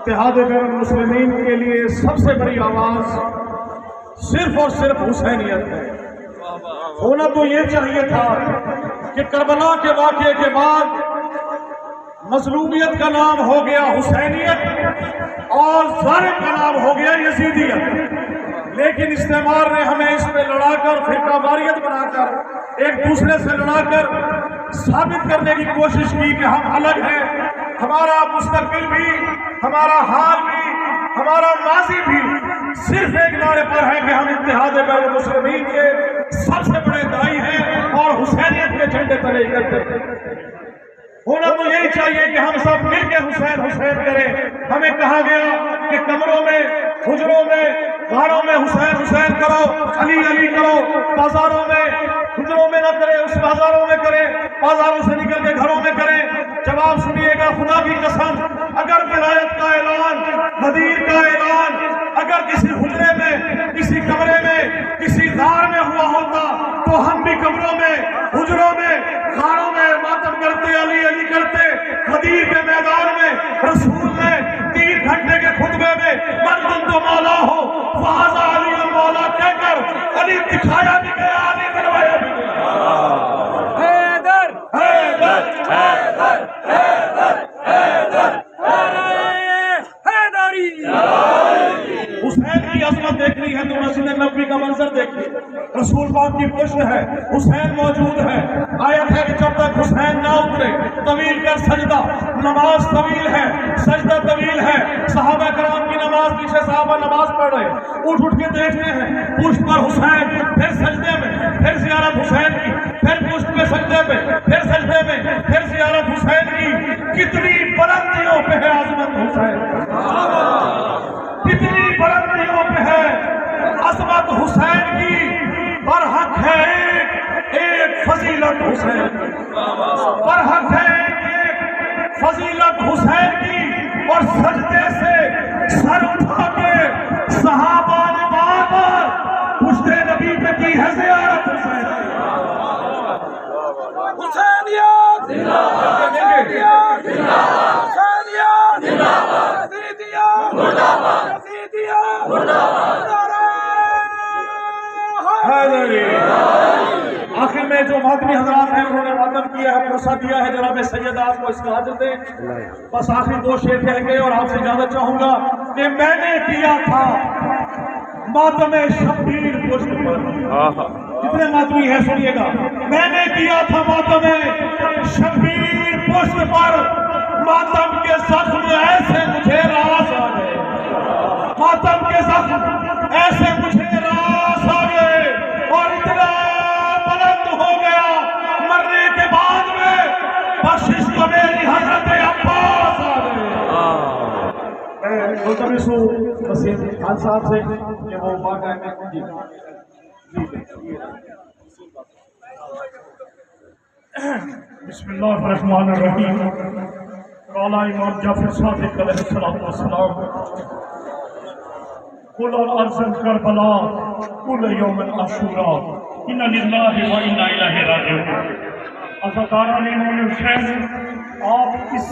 اتحاد بین المسلمین کے لیے سب سے بڑی آواز صرف اور صرف حسینیت ہے۔ ہونا تو یہ چاہیے تھا کہ کربلا کے واقعے کے بعد مظلومیت کا نام ہو گیا حسینیت اور ظالم کا نام ہو گیا یزیدیت، لیکن استعمار نے ہمیں اس پہ لڑا کر فرقہ واریت بنا کر ایک دوسرے سے لڑا کر ثابت کرنے کی کوشش کی کہ ہم الگ ہیں، ہمارا مستقبل بھی، ہمارا حال بھی، ہمارا ماضی بھی صرف ایک نعرے پر ہے کہ ہم اتحاد بین المسلمین کے سب سے بڑے داعی ہیں اور حسینیت کے جھنڈے تلے کرتے ہیں۔ ہونا تو یہی چاہیے کہ ہم سب مل کے حسین حسین کریں۔ ہمیں کہا گیا کہ کمروں میں، حجروں میں، غاروں میں حسین حسین کرو، علی علی کرو، بازاروں میں حجروں میں نہ کرے، اس بازاروں میں کرے، بازاروں سے نکل کے گھروں میں کرے۔ جواب سنیے گا، خدا کی قسم، اگر ولایت کا اعلان، غدیر کا اعلان اگر کسی حجرے میں، کسی کمرے میں، کسی غار میں ہوا ہوتا تو ہم بھی کمروں میں، حجروں میں، غاروں میں ماتم کرتے، علی علی کرتے۔ غدیر کے میدان میں رسول نے 3 گھنٹے کے خطبے میں من تم تو مولا ہو فہذا علی مولا کہہ کر علی دکھایا بھی گیا، علی بنوایا بھی گیا۔ حیدر حیدر حیدر حیدر حیدر حیدری۔ حسین کی عظمت دیکھنی ہے تو مسجد نبوی کا منظر دیکھیے، رسول پاک کی پشت ہے، حسین موجود ہے۔ آیت ہے کہ جب تک حسین نہ اترے طویل کر سجدہ، نماز طویل ہے، سجدہ طویل ہے۔ صحابہ کرام کی نماز، پیچھے صحابہ نماز پڑھ رہے، اٹھ کے دیکھتے ہیں پشت پر حسین، پھر سجدے میں، پھر زیارت حسین کی، پھر پشت پہ سجدے میں، پھر سجدے میں، پھر زیارت حسین کی۔ کتنی بلندیوں پہ ہے عظمت حسین، کتنی بلندیوں پہ ہے عظمت حسین کی۔ برحق ہے ایک فضیلت حسین، برحق ہے ایک فضیلت حسین کی، اور سجدے سے سر اٹھا کے صحابہ نے بار بار پشت نبی پہ کی ہے زیارت حسین۔ حسینیت زندہ باد، حسینیت زندہ باد، حسینیت زندہ باد، یزیدیت مردہ باد، یزیدیت مردہ باد۔ آخر میں جو ماتمی حضرات ہیں انہوں نے ماتم کیا ہے، پرسہ دیا ہے، جناب سید آپ کو اس کا حاضر دیں۔ بس آخری 2 شعر کہہ کے اور آپ سے اجازت چاہوں گا کہ میں نے کیا تھا ماتم شبیر پشت پر۔ کتنے ماتمی ہیں سنیے گا، میں نے کیا تھا ماتم شبیر پشت پر، ماتم کے زخم ایسے مجھے راز آ گئے، ماتم کے زخم ایسے مجھے راز آ گئے، اور اتنا بلند ہو گیا مرنے کے بعد میں بخشش کو میری حضرت عباس آ گئے۔ ملتمس ہوں وسیم خان صاحب سے کہ وہ باقاعدہ بسم اللہ الرحمن الرحیم۔ قال امام جعفر صادق علیہ الصلوۃ والسلام قل الارض کربلا کل یوم عاشورا انا للہ و انا الیہ راجعون۔ عزاداران امام حسین، آپ اس